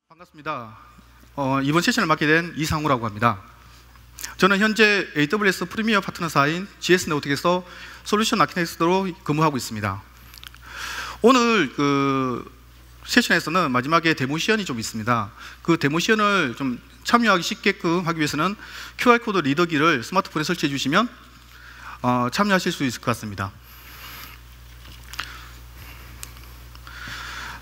반갑습니다. 이번 세션을 맡게 된 이상우라고 합니다. 저는 현재 AWS 프리미어 파트너사인 GS네오텍에서 솔루션 아키텍트로 근무하고 있습니다. 오늘 세션에서는 마지막에 데모 시연이 좀 있습니다. 그 데모 시연을 좀 참여하기 쉽게끔 하기 위해서는 QR코드 리더기를 스마트폰에 설치해 주시면 참여하실 수 있을 것 같습니다.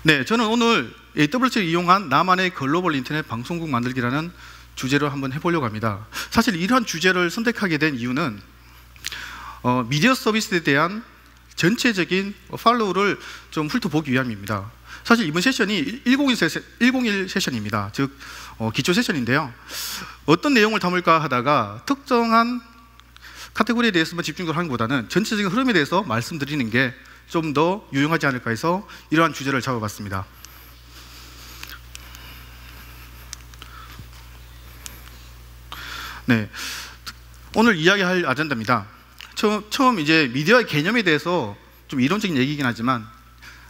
네, 저는 오늘 AWS를 이용한 나만의 글로벌 인터넷 방송국 만들기라는 주제를 한번 해보려고 합니다. 사실 이런 주제를 선택하게 된 이유는 미디어 서비스에 대한 전체적인 팔로우를 좀 훑어보기 위함입니다. 사실 이번 세션이 101 세션입니다. 즉 기초 세션인데요. 어떤 내용을 담을까 하다가 특정한 카테고리에 대해서만 집중을 하는 것보다는 전체적인 흐름에 대해서 말씀드리는 게 좀 더 유용하지 않을까 해서 이러한 주제를 잡아봤습니다. 네, 오늘 이야기할 아젠다입니다. 처음 이제 미디어의 개념에 대해서 좀 이론적인 얘기이긴 하지만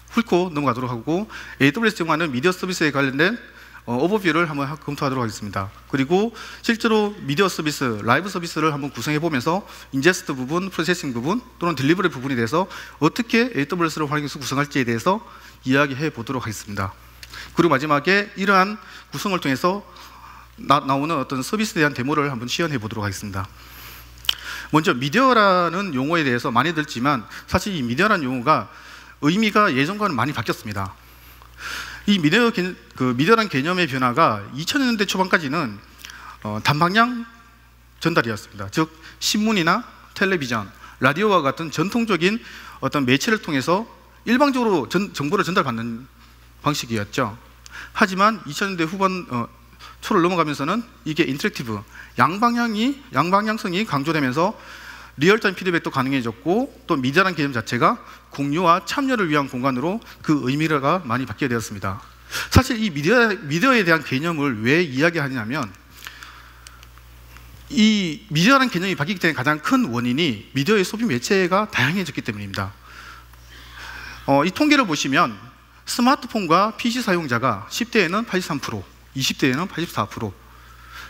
훑고 넘어가도록 하고 AWS 제공하는 미디어 서비스에 관련된 오버뷰를 한번 검토하도록 하겠습니다. 그리고 실제로 미디어 서비스, 라이브 서비스를 한번 구성해 보면서 인제스트 부분, 프로세싱 부분 또는 딜리버리 부분에 대해서 어떻게 AWS를 활용해서 구성할지에 대해서 이야기해 보도록 하겠습니다. 그리고 마지막에 이러한 구성을 통해서 나오는 어떤 서비스에 대한 데모를 한번 시연해 보도록 하겠습니다. 먼저 미디어라는 용어에 대해서 많이 들지만 사실 이 미디어라는 용어가 의미가 예전과는 많이 바뀌었습니다. 이 미디어라는 개념의 변화가 2000년대 초반까지는 단방향 전달이었습니다. 즉 신문이나 텔레비전, 라디오와 같은 전통적인 어떤 매체를 통해서 일방적으로 정보를 전달받는 방식이었죠. 하지만 2000년대 후반 초를 넘어가면서는 이게 인터랙티브, 양방향성이 강조되면서 리얼타임 피드백도 가능해졌고 또 미디어라는 개념 자체가 공유와 참여를 위한 공간으로 그 의미가 많이 바뀌게 되었습니다. 사실 이 미디어에 대한 개념을 왜 이야기하냐면 이 미디어라는 개념이 바뀌기 때문에 가장 큰 원인이 미디어의 소비 매체가 다양해졌기 때문입니다. 이 통계를 보시면 스마트폰과 PC 사용자가 10대에는 83%, 20대에는 84%,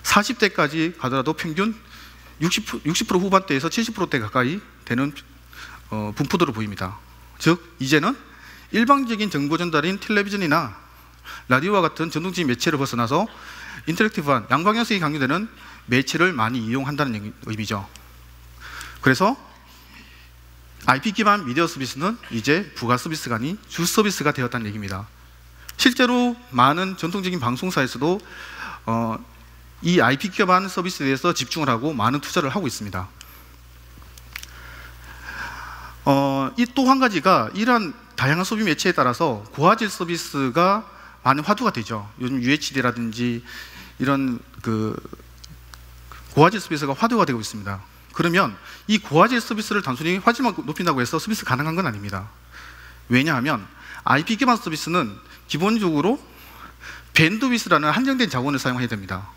40대까지 가더라도 평균 60% 후반대에서 70%대 가까이 되는 분포도로 보입니다. 즉 이제는 일방적인 정보 전달인 텔레비전이나 라디오와 같은 전통적인 매체를 벗어나서 인터랙티브한 양방향성이 강조되는 매체를 많이 이용한다는 의미죠. 그래서 IP 기반 미디어 서비스는 이제 부가 서비스가 아닌 주 서비스가 되었다는 얘기입니다. 실제로 많은 전통적인 방송사에서도 이 IP 기반 서비스에 대해서 집중을 하고 많은 투자를 하고 있습니다. 이 또 한 가지가 이러한 다양한 소비 매체에 따라서 고화질 서비스가 많은 화두가 되죠. 요즘 UHD라든지 이런 고화질 서비스가 화두가 되고 있습니다. 그러면 이 고화질 서비스를 단순히 화질만 높인다고 해서 서비스 가능한 건 아닙니다. 왜냐하면 IP 기반 서비스는 기본적으로 밴드위스라는 한정된 자원을 사용해야 됩니다.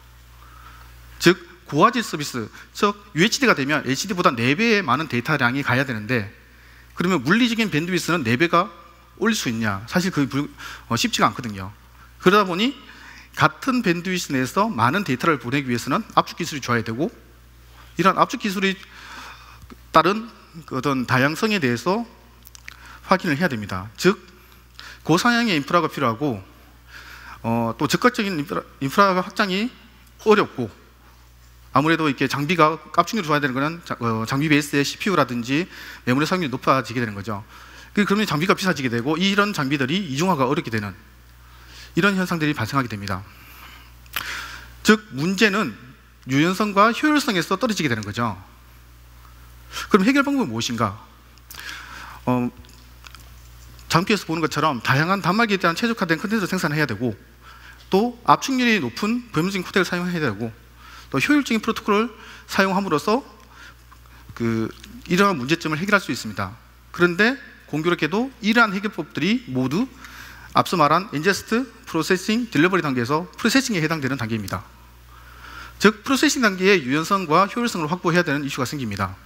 즉 고화질 서비스, 즉 UHD가 되면 HD보다 4배의 많은 데이터량이 가야 되는데 그러면 물리적인 밴드위스는 4배가 올릴 수 있냐? 사실 그게 쉽지가 않거든요. 그러다 보니 같은 밴드위스 내에서 많은 데이터를 보내기 위해서는 압축 기술이 좋아야 되고 이런 압축 기술이 따른 어떤 다양성에 대해서 확인을 해야 됩니다. 즉 고상향의 인프라가 필요하고 또 적극적인 인프라 확장이 어렵고 아무래도 이렇게 장비가 압축률을 줘야 되는 것은 장비 베이스의 CPU라든지 메모리 사용률이 높아지게 되는 거죠. 그러면 장비가 비싸지게 되고 이런 장비들이 이중화가 어렵게 되는 이런 현상들이 발생하게 됩니다. 즉 문제는 유연성과 효율성에서 떨어지게 되는 거죠. 그럼 해결 방법은 무엇인가? 장비에서 보는 것처럼 다양한 단말기에 대한 최적화된 컨텐츠를 생산해야 되고 또 압축률이 높은 범용적인 코덱을 사용해야 되고 또 효율적인 프로토콜을 사용함으로써 이러한 문제점을 해결할 수 있습니다. 그런데 공교롭게도 이러한 해결법들이 모두 앞서 말한 인제스트, 프로세싱, 딜리버리 단계에서 프로세싱에 해당되는 단계입니다. 즉 프로세싱 단계의 유연성과 효율성을 확보해야 되는 이슈가 생깁니다.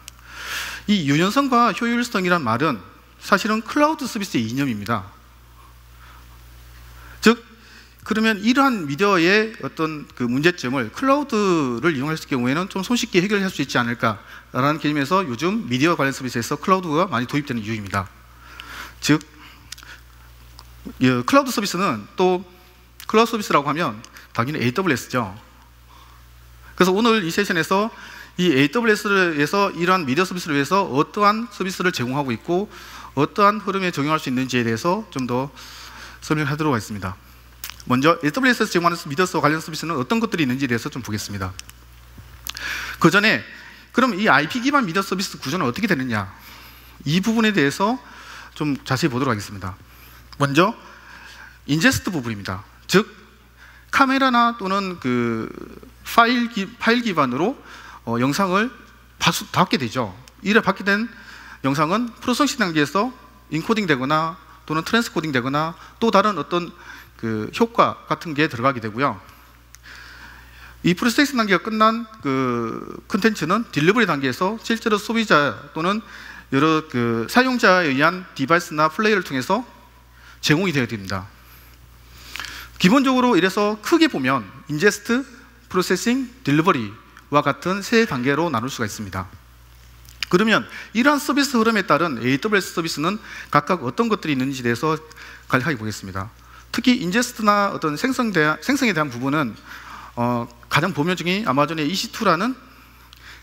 이 유연성과 효율성이란 말은 사실은 클라우드 서비스의 이념입니다. 즉 그러면 이러한 미디어의 어떤 그 문제점을 클라우드를 이용할 경우에는 좀 손쉽게 해결할 수 있지 않을까라는 개념에서 요즘 미디어 관련 서비스에서 클라우드가 많이 도입되는 이유입니다. 즉, 클라우드 서비스는 또 클라우드 서비스라고 하면 당연히 AWS죠. 그래서 오늘 이 세션에서 이 AWS에서 이러한 미디어 서비스를 위해서 어떠한 서비스를 제공하고 있고 어떠한 흐름에 적용할 수 있는지에 대해서 좀 더 설명하도록 하겠습니다. 먼저 AWS에서 제공하는 미디어 관련 서비스는 어떤 것들이 있는지에 대해서 좀 보겠습니다. 그 전에 그럼 이 IP 기반 미디어 서비스 구조는 어떻게 되느냐, 이 부분에 대해서 좀 자세히 보도록 하겠습니다. 먼저 인제스트 부분입니다. 즉 카메라나 또는 그 파일 기반으로 영상을 받게 되죠. 이래 받게 된 영상은 프로세싱 단계에서 인코딩 되거나 또는 트랜스코딩 되거나 또 다른 어떤 그 효과 같은 게 들어가게 되고요. 이 프로세싱 단계가 끝난 그 컨텐츠는 딜리버리 단계에서 실제로 소비자 또는 여러 그 사용자에 의한 디바이스나 플레이를 통해서 제공이 되어야 됩니다. 기본적으로 이래서 크게 보면 인제스트, 프로세싱, 딜리버리와 같은 세 단계로 나눌 수가 있습니다. 그러면 이러한 서비스 흐름에 따른 AWS 서비스는 각각 어떤 것들이 있는지에 대해서 간략하게 보겠습니다. 특히 인제스트나 어떤 생성에 대한 부분은 가장 보편적인 아마존의 EC2라는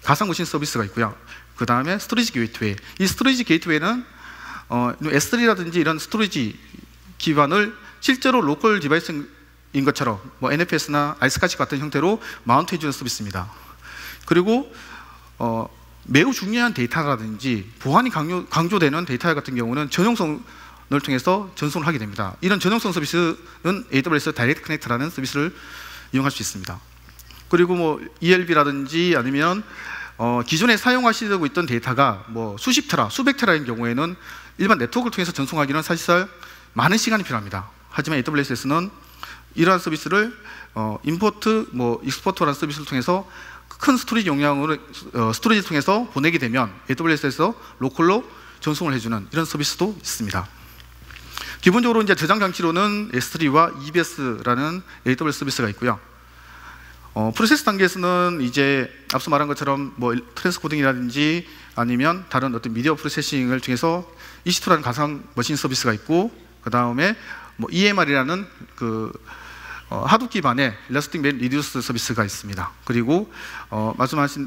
가상머신 서비스가 있고요. 그 다음에 스토리지 게이트웨이. 이 스토리지 게이트웨이는 S3라든지 이런 스토리지 기반을 실제로 로컬 디바이스인 것처럼 뭐 NFS나 아이스카치 같은 형태로 마운트해주는 서비스입니다. 그리고 매우 중요한 데이터라든지 보안이 강조되는 데이터 같은 경우는 전용성을 통해서 전송을 하게 됩니다. 이런 전용성 서비스는 AWS 다이렉트 커넥트라는 서비스를 이용할 수 있습니다. 그리고 뭐 ELB라든지 아니면 기존에 사용하시고 있던 데이터가 뭐 수십 테라, 수백 테라인 경우에는 일반 네트워크를 통해서 전송하기는 사실상 많은 시간이 필요합니다. 하지만 AWS에서는 이러한 서비스를 임포트, 뭐 익스포트라는 서비스를 통해서 큰 스토리지 용량으로 스토리지를 통해서 보내게 되면 AWS에서 로컬로 전송을 해주는 이런 서비스도 있습니다. 기본적으로 이제 저장 장치로는 S3와 EBS라는 AWS 서비스가 있고요. 프로세스 단계에서는 이제 앞서 말한 것처럼 뭐 트랜스코딩이라든지 아니면 다른 어떤 미디어 프로세싱을 통해서 EC2라는 가상 머신 서비스가 있고, 그 다음에 뭐 EMR이라는 그 하둡 기반의 일라스틱 리듀스 서비스가 있습니다. 그리고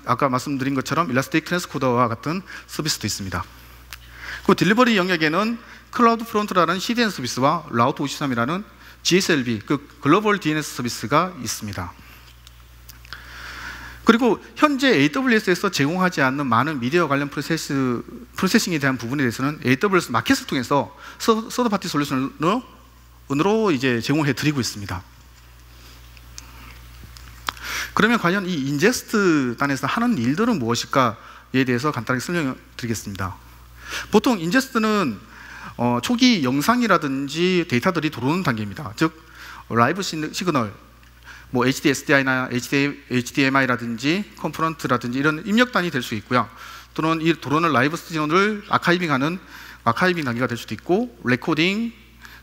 아까 말씀드린 것처럼 일라스틱 트랜스코더와 같은 서비스도 있습니다. 그 딜리버리 영역에는 클라우드 프론트라는 CDN 서비스와 라우트 53이라는 GSLB, 그 글로벌 DNS 서비스가 있습니다. 그리고 현재 AWS에서 제공하지 않는 많은 미디어 관련 프로세싱에 대한 부분에 대해서는 AWS 마켓을 통해서 서드 파티 솔루션으로 이제 제공해 드리고 있습니다. 그러면 과연 이 인제스트 단에서 하는 일들은 무엇일까에 대해서 간단하게 설명드리겠습니다. 보통 인제스트는 초기 영상이라든지 데이터들이 들어오는 단계입니다. 즉 라이브 시그널, 뭐 HDSDI나 HDMI라든지 컴포넌트라든지 이런 입력단이 될 수 있고요. 또는 이 들어오는 라이브 시그널을 아카이빙하는 아카이빙 단계가 될 수도 있고, 레코딩,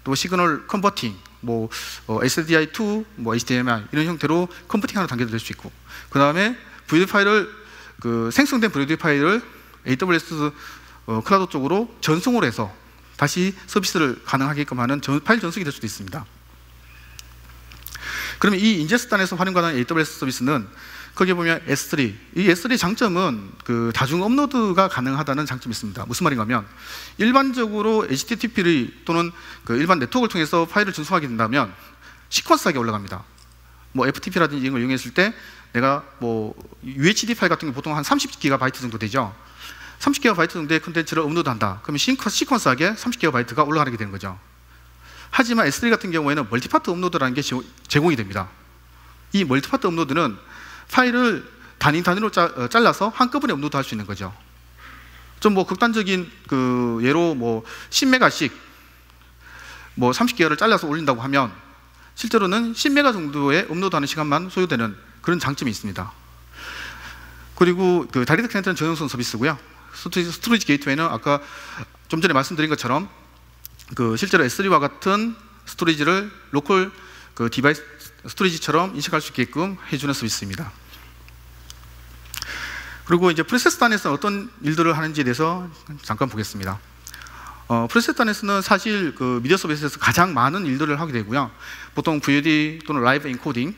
또 시그널 컨버팅, 뭐 SDI2, 뭐 HDMI 이런 형태로 컨버팅하는 단계도 될 수 있고, 그 다음에 VD 파일을 생성된 VD 파일을 AWS 클라우드 쪽으로 전송을 해서 다시 서비스를 가능하게끔 하는 파일 전송이 될 수도 있습니다. 그러면 이 인제스트 단에서 활용하는 AWS 서비스는 거기에 보면 S3, 이 S3 장점은 그 다중 업로드가 가능하다는 장점이 있습니다. 무슨 말인가 하면 일반적으로 HTTP를 또는 그 일반 네트워크를 통해서 파일을 전송하게 된다면 시퀀스하게 올라갑니다. 뭐 FTP라든지 이런 걸 이용했을 때 내가 뭐 UHD 파일 같은 게 보통 한 30GB 정도 되죠. 30GB 정도의 컨텐츠를 업로드한다. 그러면 시퀀스하게 30GB가 올라가게 되는 거죠. 하지만 S3 같은 경우에는 멀티파트 업로드라는 게 제공이 됩니다. 이 멀티파트 업로드는 파일을 단위로 잘라서 한꺼번에 업로드할 수 있는 거죠. 좀 뭐 극단적인 그 예로 뭐 10메가씩 뭐 30개를 잘라서 올린다고 하면 실제로는 10메가 정도의 업로드하는 시간만 소요되는 그런 장점이 있습니다. 그리고 그 다이렉트 커넥트는 전용성 서비스고요. 스토리지 게이트웨이는 아까 좀 전에 말씀드린 것처럼 그 실제로 S3와 같은 스토리지를 로컬 그 디바이스 스토리지처럼 인식할 수 있게끔 해주는 서비스입니다. 그리고 이제 프로세스 단에서 어떤 일들을 하는지에 대해서 잠깐 보겠습니다. 프로세스 단에서는 사실 그 미디어 서비스에서 가장 많은 일들을 하게 되고요. 보통 VOD 또는 라이브 엔코딩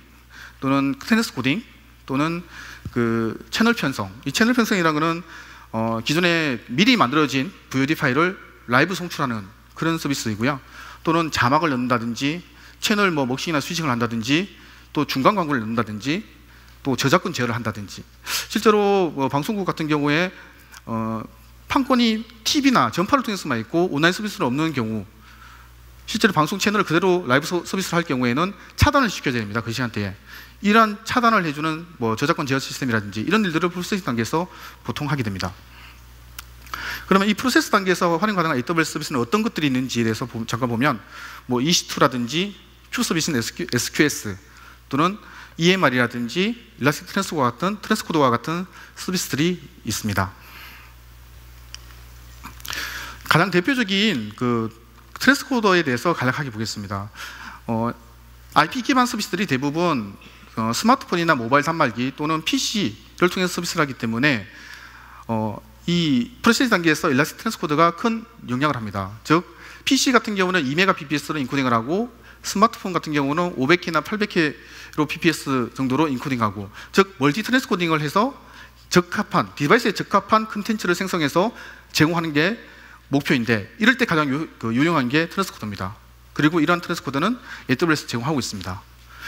또는 트랜스코딩 또는 그 채널 편성. 이 채널 편성이라는 것은 기존에 미리 만들어진 VOD 파일을 라이브 송출하는 그런 서비스이고요. 또는 자막을 넣는다든지 채널 뭐 먹싱이나 스위칭을 한다든지 또 중간 광고를 넣는다든지 또 저작권 제어를 한다든지 실제로 방송국 같은 경우에 판권이 TV나 전파를 통해서만 있고 온라인 서비스는 없는 경우 실제로 방송 채널을 그대로 라이브 서비스를 할 경우에는 차단을 시켜야 됩니다. 그 시간대에. 이러한 차단을 해주는 뭐 저작권 제어 시스템이라든지 이런 일들을 프로세스 단계에서 보통 하게 됩니다. 그러면 이 프로세스 단계에서 활용 가능한 AWS 서비스는 어떤 것들이 있는지에 대해서 잠깐 보면 뭐 EC2라든지 Q 서비스는 SQS 또는 EMR이라든지 일라스틱 트랜스코더와 같은 서비스들이 있습니다. 가장 대표적인 그 트랜스코더에 대해서 간략하게 보겠습니다. IP 기반 서비스들이 대부분 스마트폰이나 모바일 단말기 또는 PC를 통해서 서비스를 하기 때문에 이 프로세스 단계에서 일라스틱 트랜스코더가 큰 영향을 합니다. 즉 PC 같은 경우는 2Mbps로 인코딩을 하고 스마트폰 같은 경우는 500K나 800K로 bps 정도로 인코딩하고 즉 멀티 트랜스코딩을 해서 적합한 디바이스에 적합한 컨텐츠를 생성해서 제공하는 게 목표인데 이럴 때 가장 유용한 게 트랜스코더입니다. 그리고 이러한 트랜스코더는 AWS 제공하고 있습니다.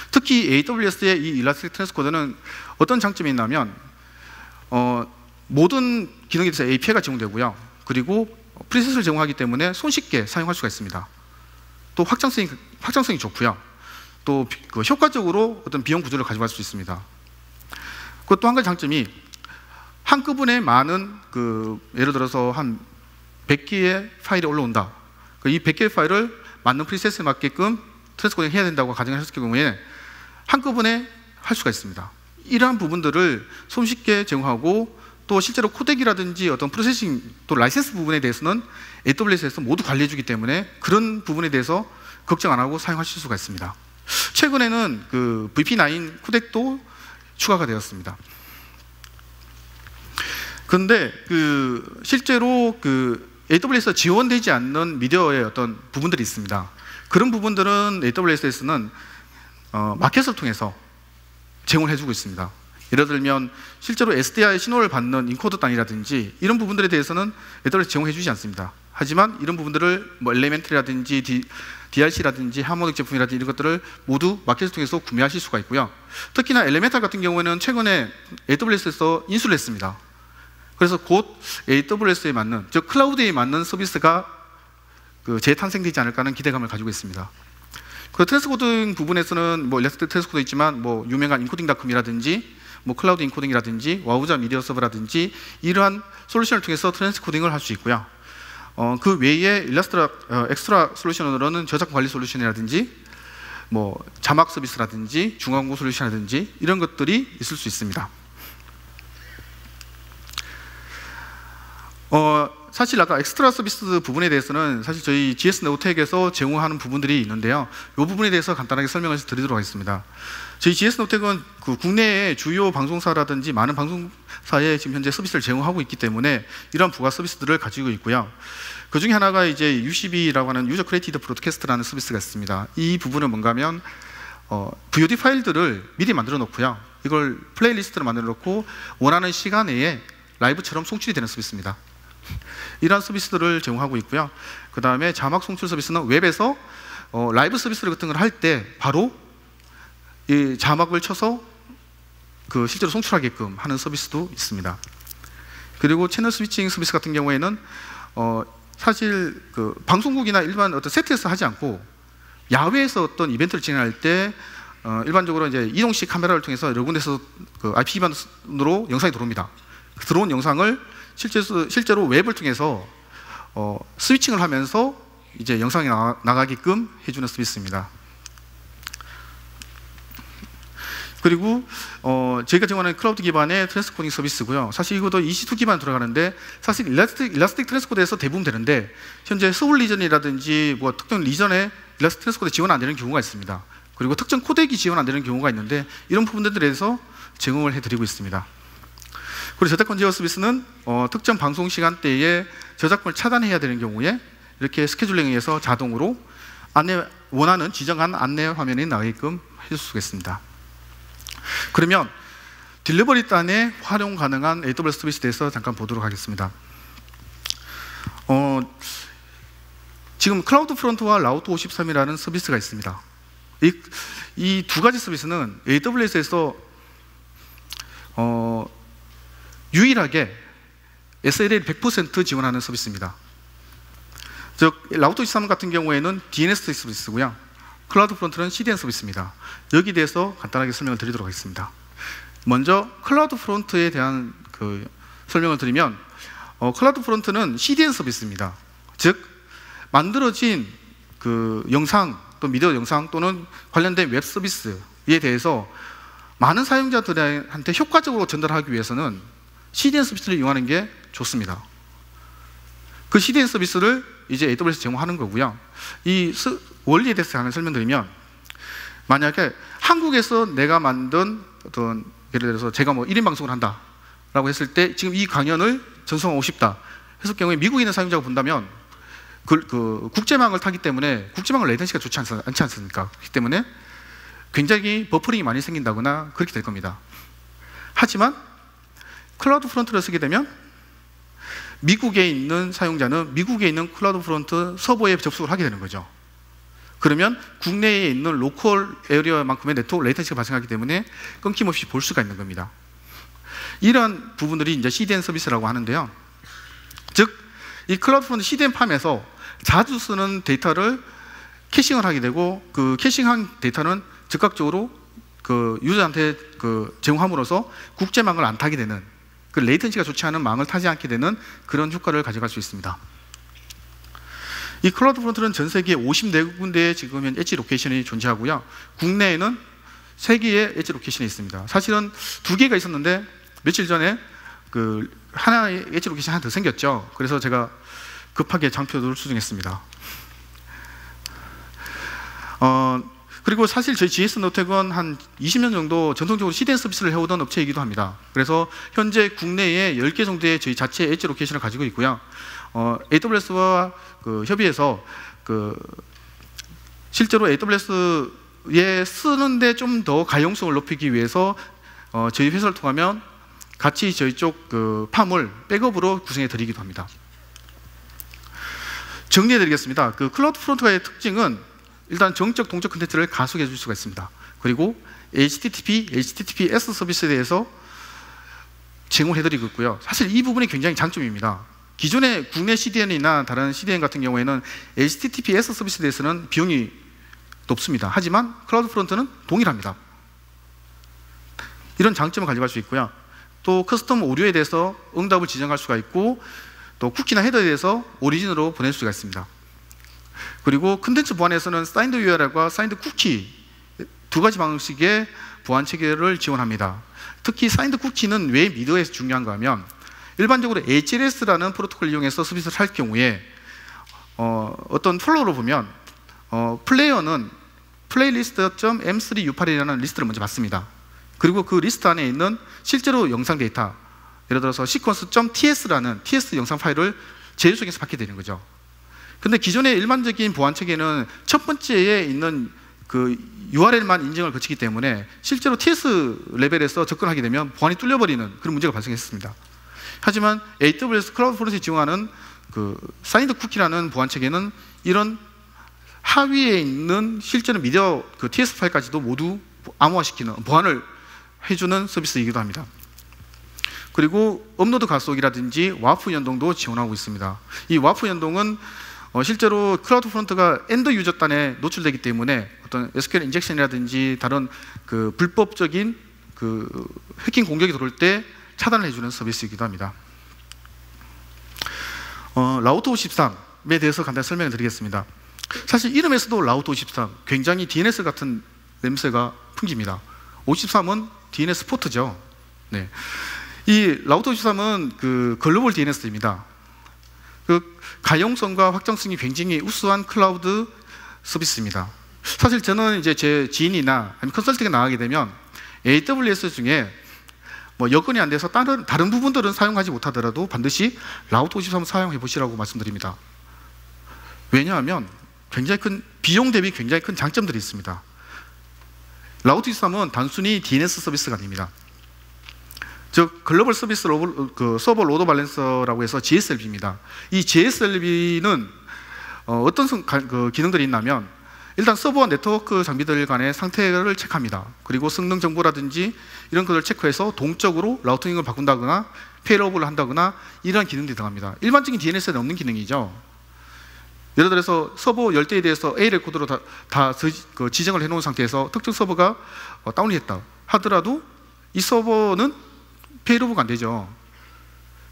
특히 AWS의 이 일라스틱 트랜스코더는 어떤 장점이 있냐면 모든 기능에 대해서 API가 제공되고요. 그리고 프리셋을 제공하기 때문에 손쉽게 사용할 수가 있습니다. 또 확장성이 좋고요. 또 그 효과적으로 어떤 비용 구조를 가져갈 수 있습니다. 그 또 한 가지 장점이 한꺼번에 많은 예를 들어서 한 100개의 파일이 올라온다. 이 100개의 파일을 맞는 프리셋에 맞게끔 트랜스코딩 해야 된다고 가정을 했을 경우에 한꺼번에 할 수가 있습니다. 이러한 부분들을 손쉽게 제공하고 또 실제로 코덱이라든지 어떤 프로세싱 또 라이센스 부분에 대해서는 AWS에서 모두 관리해 주기 때문에 그런 부분에 대해서 걱정 안 하고 사용하실 수가 있습니다. 최근에는 그 VP9 코덱도 추가가 되었습니다. 그런데 실제로 AWS에서 지원되지 않는 미디어의 어떤 부분들이 있습니다. 그런 부분들은 AWS에서는 마켓을 통해서 제공을 해주고 있습니다. 예를 들면 실제로 SDI 신호를 받는 인코더 단이라든지 이런 부분들에 대해서는 AWS 제공해주지 않습니다. 하지만 이런 부분들을 뭐 엘레멘트라든지 DRC라든지 하모닉 제품이라든지 이런 것들을 모두 마켓을 통해서 구매하실 수가 있고요. 특히나 엘레멘탈 같은 경우에는 최근에 AWS에서 인수를 했습니다. 그래서 곧 AWS에 맞는, 즉 클라우드에 맞는 서비스가 재탄생되지 않을까 하는 기대감을 가지고 있습니다. 그 트랜스코딩 부분에서는 뭐 일라스틱 트랜스코더 있지만 뭐 유명한 인코딩닷컴이라든지 뭐 클라우드 인코딩이라든지 와우자 미디어 서버라든지 이러한 솔루션을 통해서 트랜스코딩을 할 수 있고요. 그 외에 엑스트라 솔루션으로는 저작권 관리 솔루션이라든지 뭐 자막 서비스라든지 중앙고 솔루션이라든지 이런 것들이 있을 수 있습니다. 사실 아까 엑스트라 서비스 부분에 대해서는 사실 저희 GS 노텍에서 제공하는 부분들이 있는데요. 이 부분에 대해서 간단하게 설명을 드리도록 하겠습니다. 저희 GS 노텍은 국내의 주요 방송사라든지 많은 방송사에 지금 현재 서비스를 제공하고 있기 때문에 이런 부가 서비스들을 가지고 있고요. 그 중에 하나가 이제 UCB라고 하는 유저 크리에이티드 브로드캐스트라는 서비스가 있습니다. 이 부분은 뭔가 하면 VOD 파일들을 미리 만들어 놓고요. 이걸 플레이리스트로 만들어 놓고 원하는 시간 내에 라이브처럼 송출이 되는 서비스입니다. 이러한 서비스들을 제공하고 있고요. 그 다음에 자막 송출 서비스는 웹에서 라이브 서비스 같은 걸 할 때 바로 이 자막을 쳐서 실제로 송출하게끔 하는 서비스도 있습니다. 그리고 채널 스위칭 서비스 같은 경우에는 사실 방송국이나 일반 어떤 세트에서 하지 않고 야외에서 어떤 이벤트를 진행할 때 일반적으로 이제 이동식 카메라를 통해서 여러 군데서 IP 기반으로 영상이 들어옵니다. 들어온 영상을 실제로 웹을 통해서 스위칭을 하면서 이제 영상이 나가게끔 해주는 서비스입니다. 그리고 저희가 제공하는 클라우드 기반의 트랜스코딩 서비스고요. 사실 이것도 EC2 기반 들어가는데 사실 일라스틱 트랜스코드에서 대부분 되는데 현재 서울 리전이라든지 뭐 특정 리전에 일라스틱 트랜스코드 지원 안 되는 경우가 있습니다. 그리고 특정 코덱이 지원 안 되는 경우가 있는데 이런 부분들에 대해서 제공을 해드리고 있습니다. 그리고 저작권 제어 서비스는 특정 방송 시간대에 저작권을 차단해야 되는 경우에 이렇게 스케줄링에 의해서 자동으로 원하는 지정한 안내 화면이 나가게끔 해줄 수가 있습니다. 그러면 딜리버리 단에 활용 가능한 AWS 서비스에 대해서 잠깐 보도록 하겠습니다. 지금 클라우드 프론트와 라우트 53이라는 서비스가 있습니다. 이 두 가지 서비스는 AWS에서 유일하게 SLA를 100% 지원하는 서비스입니다. 즉 라우트 53 같은 경우에는 DNS 서비스고요. 클라우드 프론트는 CDN 서비스입니다. 여기에 대해서 간단하게 설명을 드리도록 하겠습니다. 먼저 클라우드 프론트에 대한 설명을 드리면 클라우드 프론트는 CDN 서비스입니다. 즉 만들어진 영상 또 미디어 영상 또는 관련된 웹 서비스에 대해서 많은 사용자들한테 효과적으로 전달하기 위해서는 CDN 서비스를 이용하는 게 좋습니다. 그 CDN 서비스를 이제 AWS 제공하는 거고요. 이 원리에 대해서 잠깐 설명드리면, 만약에 한국에서 내가 만든 어떤 예를 들어서 제가 1인 방송을 한다 라고 했을 때 지금 이 강연을 전송하고 싶다 했을 경우에 미국에 있는 사용자가 본다면 국제망을 타기 때문에 국제망을 레이턴시가 좋지 않지 않습니까? 그렇기 때문에 굉장히 버퍼링이 많이 생긴다거나 그렇게 될 겁니다. 하지만 클라우드 프론트를 쓰게 되면 미국에 있는 사용자는 미국에 있는 클라우드 프론트 서버에 접속을 하게 되는 거죠. 그러면 국내에 있는 로컬 에리어만큼의 네트워크 레이턴시가 발생하기 때문에 끊김없이 볼 수가 있는 겁니다. 이러한 부분들이 이제 CDN 서비스라고 하는데요. 즉, 이 클라우드 프론트 CDN 팜에서 자주 쓰는 데이터를 캐싱을 하게 되고 그 캐싱한 데이터는 즉각적으로 유저한테 제공함으로써 국제망을 안 타게 되는 레이턴시가 좋지 않은 망을 타지 않게 되는 그런 효과를 가져갈 수 있습니다. 이 클라우드 프론트는 전 세계 54군데의 지금 엣지 로케이션이 존재하고요. 국내에는 3개의 엣지 로케이션이 있습니다. 사실은 2개가 있었는데 며칠 전에 하나의 엣지 로케이션 하나 더 생겼죠. 그래서 제가 급하게 장표를 수정했습니다. 그리고 사실 저희 GS노텍은 한 20년 정도 전통적으로 CDN 서비스를 해오던 업체이기도 합니다. 그래서 현재 국내에 10개 정도의 저희 자체 엣지 로케이션을 가지고 있고요. AWS와 협의해서 실제로 AWS에 쓰는데 좀 더 가용성을 높이기 위해서 저희 회사를 통하면 같이 저희 쪽 팜을 백업으로 구성해 드리기도 합니다. 정리해 드리겠습니다. 클라우드 프론트의 특징은 일단 정적, 동적 컨텐츠를 가속해 줄 수가 있습니다. 그리고 HTTP, HTTPS 서비스에 대해서 제공해 드리고 있고요. 사실 이 부분이 굉장히 장점입니다. 기존의 국내 CDN이나 다른 CDN 같은 경우에는 HTTPS 서비스에 대해서는 비용이 높습니다. 하지만 클라우드 프론트는 동일합니다. 이런 장점을 가져갈 수 있고요. 또 커스텀 오류에 대해서 응답을 지정할 수가 있고 또 쿠키나 헤더에 대해서 오리진으로 보낼 수가 있습니다. 그리고 컨텐츠 보안에서는 사인드 URL과 사인드 쿠키 두 가지 방식의 보안 체계를 지원합니다. 특히 사인드 쿠키는 왜 미디어에서 중요한가 하면 일반적으로 HLS라는 프로토콜을 이용해서 서비스를 할 경우에 어떤 플로우로 보면 플레이어는 playlist.m3u8이라는 리스트를 먼저 받습니다. 그리고 그 리스트 안에 있는 실제로 영상 데이터, 예를 들어서 sequence.ts라는 TS 영상 파일을 제휴성에서 받게 되는 거죠. 근데 기존의 일반적인 보안 체계는 첫 번째에 있는 URL만 인증을 거치기 때문에 실제로 TS 레벨에서 접근하게 되면 보안이 뚫려버리는 그런 문제가 발생했습니다. 하지만 AWS 클라우드 프론트에 지원하는 사인드 쿠키라는 보안 체계는 이런 하위에 있는 실제로 미디어 TS 파일까지도 모두 암호화시키는 보안을 해주는 서비스이기도 합니다. 그리고 업로드 가속이라든지 와프 연동도 지원하고 있습니다. 이 와프 연동은 실제로 클라우드 프론트가 엔드 유저 단에 노출되기 때문에 어떤 SQL 인젝션이라든지 다른 불법적인 해킹 공격이 들어올 때 차단을 해주는 서비스이기도 합니다. 라우트 53에 대해서 간단히 설명을 드리겠습니다. 사실 이름에서도 라우트 53, 굉장히 DNS 같은 냄새가 풍깁니다. 53은 DNS 포트죠. 네. 이 라우트 53은 글로벌 DNS입니다. 가용성과 확장성이 굉장히 우수한 클라우드 서비스입니다. 사실 저는 이제 제 지인이나 아니면 컨설팅에 나가게 되면 AWS 중에 뭐 여건이 안 돼서 다른 부분들은 사용하지 못하더라도 반드시 라우터 53을 사용해 보시라고 말씀드립니다. 왜냐하면 굉장히 큰 비용 대비 굉장히 큰 장점들이 있습니다. 라우터 23은 단순히 DNS 서비스가 아닙니다. 즉 글로벌 서비스 서버 로드 밸런서라고 해서 GSLB입니다. 이 GSLB는 어떤 기능들이 있냐면 일단 서버와 네트워크 장비들 간의 상태를 체크합니다. 그리고 성능 정보라든지 이런 것을 체크해서 동적으로 라우팅을 바꾼다거나 페일오버를 한다거나 이러한 기능들이 들어갑니다. 일반적인 DNS에는 없는 기능이죠. 예를 들어서 서버 10대에 대해서 A 레코드로 다 지정을 해놓은 상태에서 특정 서버가 다운이 됐다 하더라도 이 서버는 페일오버가 안 되죠.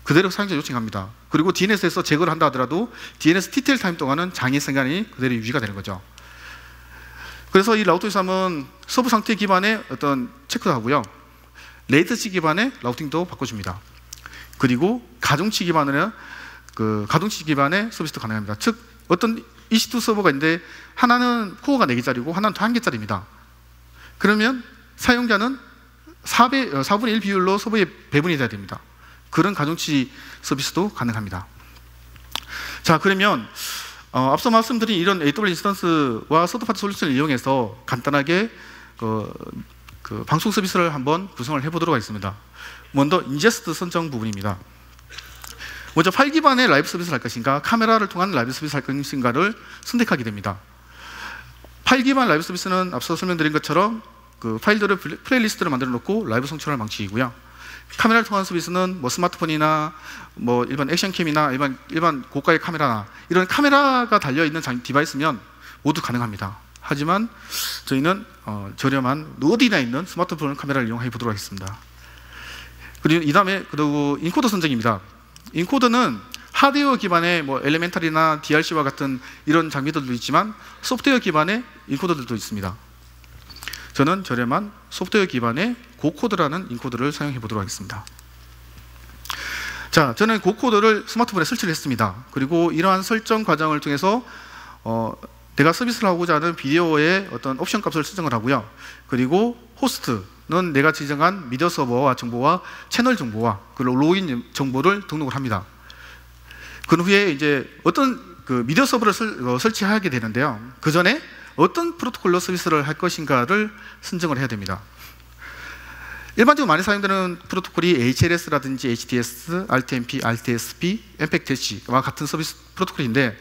그대로 사용자 요청합니다. 그리고 DNS에서 제거를 한다 하더라도 DNS TTL 타임 동안은 장애 시간이 그대로 유지가 되는 거죠. 그래서 이 라우터 23은 서버 상태 기반의 어떤 체크도 하고요. 레이턴시 기반의 라우팅도 바꿔줍니다. 그리고 가중치 기반의 서비스도 가능합니다. 즉 어떤 EC2 서버가 있는데 하나는 코어가 4개짜리고 하나는 1개짜리입니다. 그러면 사용자는 4분의 1 비율로 서버에 배분이 돼야 됩니다. 그런 가중치 서비스도 가능합니다. 자, 그러면 앞서 말씀드린 이런 AWS 인스턴스와 서드파티 솔루션을 이용해서 간단하게 방송 서비스를 한번 구성을 해보도록 하겠습니다. 먼저 인제스트 선정 부분입니다. 먼저 파일 기반의 라이브 서비스를 할 것인가, 카메라를 통한 라이브 서비스를 할 것인가를 선택하게 됩니다. 파일 기반 라이브 서비스는 앞서 설명드린 것처럼 파일들을 플레이리스트를 만들어 놓고 라이브 송출하는 방식이고요. 카메라를 통한 서비스는 뭐 스마트폰이나 뭐 일반 액션캠이나 일반 고가의 카메라나 이런 카메라가 달려있는 디바이스면 모두 가능합니다. 하지만 저희는 저렴한 어디나 있는 스마트폰 카메라를 이용해 보도록 하겠습니다. 그리고 이 다음에 인코더 선정입니다. 인코더는 하드웨어 기반의 뭐 엘레멘탈이나 DRC와 같은 이런 장비들도 있지만 소프트웨어 기반의 인코더들도 있습니다. 저는 저렴한 소프트웨어 기반의 고코드라는 인코더를 사용해 보도록 하겠습니다. 자, 저는 고코드를 스마트폰에 설치를 했습니다. 그리고 이러한 설정 과정을 통해서 내가 서비스를 하고자 하는 비디오의 어떤 옵션 값을 설정을 하고요. 그리고 호스트는 내가 지정한 미디어 서버와 정보와 채널 정보와 그리고 로그인 정보를 등록을 합니다. 그 후에 이제 어떤 미디어 서버를 설치하게 되는데요. 그 전에 어떤 프로토콜로 서비스를 할 것인가를 선정을 해야 됩니다. 일반적으로 많이 사용되는 프로토콜이 HLS라든지 HTS, RTMP, RTSP, MPEG-Dash와 같은 서비스 프로토콜인데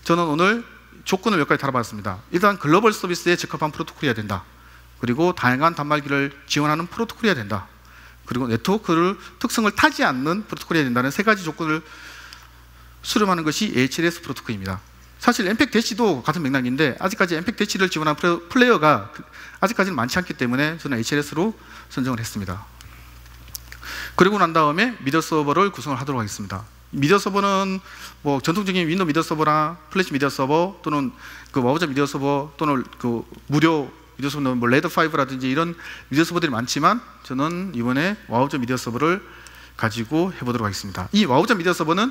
저는 오늘 조건을 몇 가지 달아봤습니다. 일단 글로벌 서비스에 적합한 프로토콜이어야 된다. 그리고 다양한 단말기를 지원하는 프로토콜이어야 된다. 그리고 네트워크를 특성을 타지 않는 프로토콜이어야 된다는 세 가지 조건을 수렴하는 것이 HLS 프로토콜입니다. 사실 MPEG-Dash도 같은 맥락인데 아직까지 MPEG-Dash를 지원한 플레이어가 아직까지는 많지 않기 때문에 저는 HLS로 선정을 했습니다. 그리고 난 다음에 미디어 서버를 구성을 하도록 하겠습니다. 미디어 서버는 뭐 전통적인 윈도우 미디어 서버나 플래시 미디어 서버 또는 와우저 미디어 서버 또는 무료 미디어 서버는 뭐 레드5라든지 이런 미디어 서버들이 많지만 저는 이번에 와우저 미디어 서버를 가지고 해보도록 하겠습니다. 이 와우저 미디어 서버는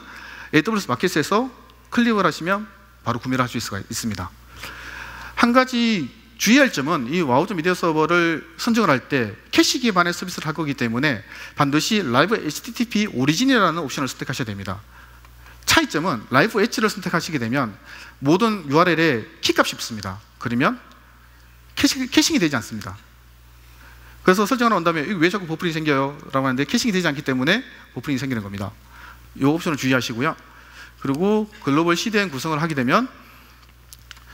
AWS 마켓에서 클릭을 하시면 바로 구매를 할 수 있습니다. 한 가지 주의할 점은 이 와우저 미디어 서버를 선정을 할 때 캐시 기반의 서비스를 할 거기 때문에 반드시 라이브 HTTP 오리진이라는 옵션을 선택하셔야 됩니다. 차이점은 라이브 엣지를 선택하시게 되면 모든 URL에 키값이 붙습니다. 그러면 캐싱이 되지 않습니다. 그래서 설정을 한 다음에 왜 자꾸 버프링이 생겨요? 라고 하는데 캐싱이 되지 않기 때문에 버프링이 생기는 겁니다. 이 옵션을 주의하시고요. 그리고 글로벌 CDN 구성을 하게 되면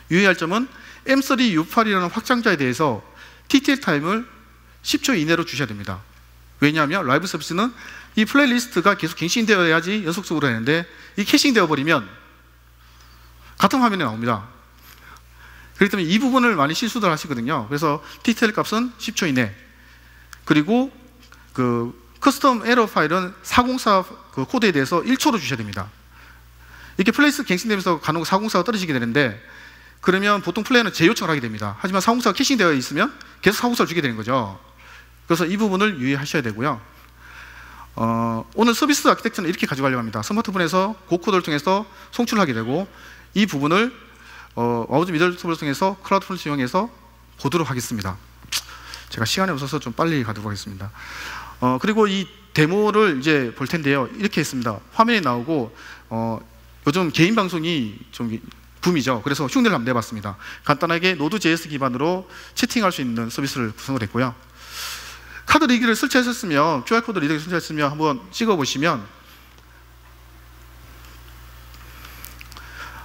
유의할 점은 M3U8이라는 확장자에 대해서 TTL 타임을 10초 이내로 주셔야 됩니다. 왜냐하면 라이브 서비스는 이 플레이리스트가 계속 갱신되어야지 연속적으로 하는데 이 캐싱 되어버리면 같은 화면에 나옵니다. 그렇기 때문에 이 부분을 많이 실수들 하시거든요. 그래서 TTL 값은 10초 이내, 그리고 커스텀 에러 파일은 404 코드에 대해서 1초로 주셔야 됩니다. 이렇게 플레이리스트 갱신되면서 간혹 404가 떨어지게 되는데 그러면 보통 플레이어는 재요청을 하게 됩니다. 하지만 404가 캐싱되어 있으면 계속 404를 주게 되는 거죠. 그래서 이 부분을 유의하셔야 되고요. 오늘 서비스 아키텍처는 이렇게 가져가려고 합니다. 스마트폰에서 고코드를 통해서 송출을 하게 되고 이 부분을 와우즈 미디어 서버를 통해서 클라우드 프론트 이용해서 보도록 하겠습니다. 제가 시간이 없어서 좀 빨리 가도록 하겠습니다. 그리고 이 데모를 이제 볼 텐데요. 이렇게 했습니다. 화면이 나오고 요즘 개인 방송이 좀 붐이죠. 그래서 흉내를 한번 내봤습니다. 간단하게 Node.js 기반으로 채팅할 수 있는 서비스를 구성을 했고요. 카드 리더를 설치하셨으면, QR코드 리더를 설치하셨으면 한번 찍어보시면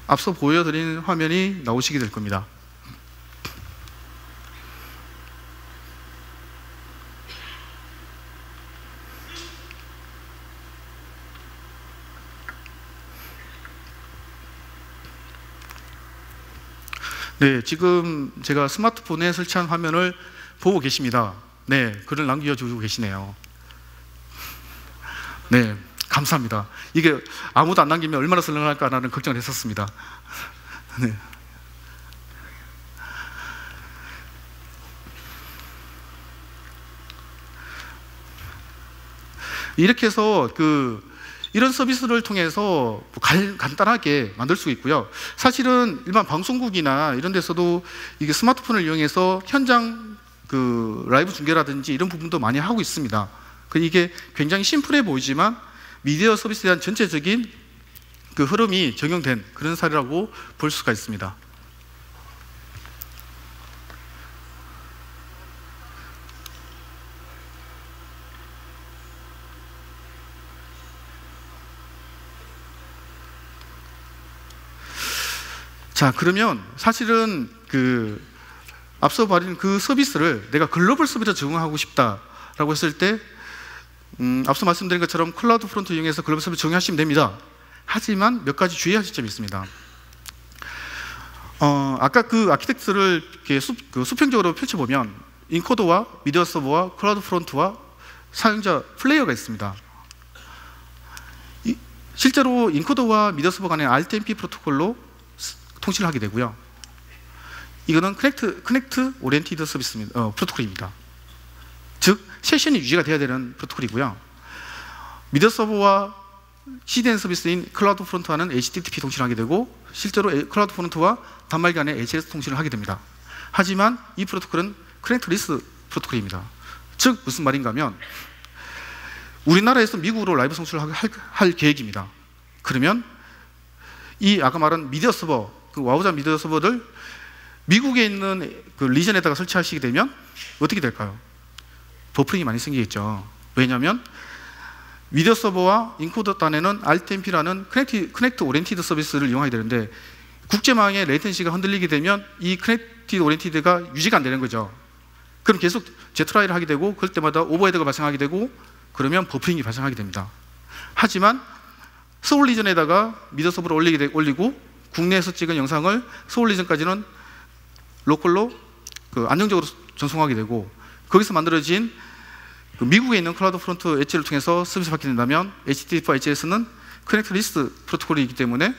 앞서 보여드린 화면이 나오시게 될 겁니다. 네, 지금 제가 스마트폰에 설치한 화면을 보고 계십니다. 네, 글을 남겨주고 계시네요. 네, 감사합니다. 이게 아무도 안 남기면 얼마나 썰렁할까라는 걱정을 했었습니다. 네. 이렇게 해서 이런 서비스를 통해서 간단하게 만들 수 있고요. 사실은 일반 방송국이나 이런 데서도 이게 스마트폰을 이용해서 현장 라이브 중계라든지 이런 부분도 많이 하고 있습니다. 이게 굉장히 심플해 보이지만 미디어 서비스에 대한 전체적인 흐름이 적용된 그런 사례라고 볼 수가 있습니다. 자, 그러면 사실은 앞서 말한 그 서비스를 내가 글로벌 서비스로 적용하고 싶다라고 했을 때 앞서 말씀드린 것처럼 클라우드 프론트 이용해서 글로벌 서비스 적용하시면 됩니다. 하지만 몇 가지 주의하실 점이 있습니다. 아까 아키텍처를 이렇게 수평적으로 펼쳐보면 인코더와 미디어 서버와 클라우드 프론트와 사용자 플레이어가 있습니다. 실제로 인코더와 미디어 서버 간의 RTMP 프로토콜로 통신을 하게 되고요. 이거는 커넥트 오리엔티드 서비스입니다. 프로토콜입니다. 즉 세션이 유지가 돼야 되는 프로토콜이고요. 미디어 서버와 CDN 서비스인 클라우드 프론트와는 HTTP 통신을 하게 되고 실제로 클라우드 프론트와 단말 간의 HLS 통신을 하게 됩니다. 하지만 이 프로토콜은 커넥트리스 프로토콜입니다. 즉 무슨 말인가 하면 우리나라에서 미국으로 라이브 송출을 할 계획입니다. 그러면 이 아까 말한 미디어 서버, 와우자 미디어 서버를 미국에 있는 리전에다가 설치하시게 되면 어떻게 될까요? 버퍼링이 많이 생기겠죠. 왜냐하면 미디어 서버와 인코더 단에는 RTMP라는 커넥트 오리엔티드 서비스를 이용하게 되는데 국제망의 레이텐시가 흔들리게 되면 이 커넥트 오리엔티드가 유지가 안 되는 거죠. 그럼 계속 재트라이를 하게 되고 그럴 때마다 오버헤드가 발생하게 되고 그러면 버퍼링이 발생하게 됩니다. 하지만 서울 리전에다가 미디어 서버를 올리고 국내에서 찍은 영상을 서울 리전까지는 로컬로 안정적으로 전송하게 되고 거기서 만들어진 미국에 있는 클라우드 프론트 엣지를 통해서 서비스 받게 된다면 HTTP와 HTTPS는 커넥트 리스트 프로토콜이기 때문에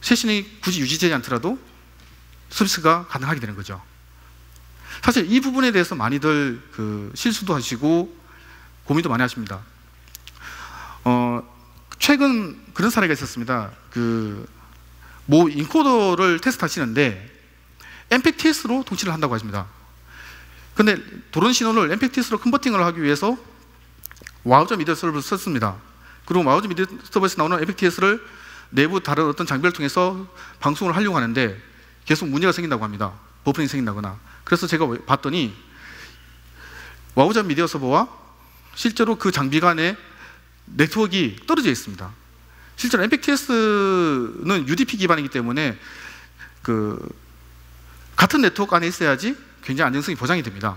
세션이 굳이 유지되지 않더라도 서비스가 가능하게 되는 거죠. 사실 이 부분에 대해서 많이들 실수도 하시고 고민도 많이 하십니다. 최근 그런 사례가 있었습니다. 모 인코더를 테스트 하시는데 MPEG-TS로 통신을 한다고 하십니다. 근데 도론 신호를 MPEG-TS로 컨버팅을 하기 위해서 와우자 미디어 서버를 썼습니다. 그리고 와우자 미디어 서버에서 나오는 MPEG-TS를 내부 다른 어떤 장비를 통해서 방송을 하려고 하는데 계속 문제가 생긴다고 합니다. 버퍼링이 생긴다거나. 그래서 제가 봤더니 와우자 미디어 서버와 실제로 그 장비 간의 네트워크가 떨어져 있습니다. 실제로 MPEG-TS는 UDP 기반이기 때문에 같은 네트워크 안에 있어야지 굉장히 안정성이 보장이 됩니다.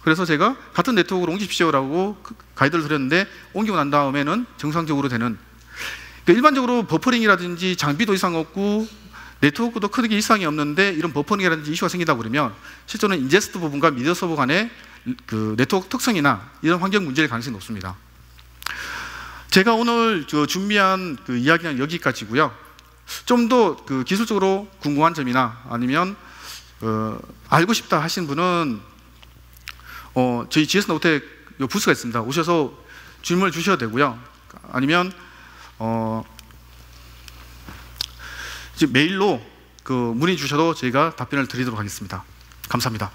그래서 제가 같은 네트워크로 옮기십시오라고 가이드를 드렸는데 옮기고 난 다음에는 정상적으로 되는 일반적으로 버퍼링이라든지 장비도 이상 없고 네트워크도 크게 이상이 없는데 이런 버퍼링이라든지 이슈가 생긴다고 그러면 실제로는 인제스트 부분과 미디어 서버 간의 네트워크 특성이나 이런 환경 문제일 가능성이 높습니다. 제가 오늘 준비한 이야기는 여기까지고요. 좀 더 기술적으로 궁금한 점이나 아니면 알고 싶다 하신 분은 저희 GS 노텍 부스가 있습니다. 오셔서 질문을 주셔도 되고요. 아니면 이제 메일로 문의 주셔도 저희가 답변을 드리도록 하겠습니다. 감사합니다.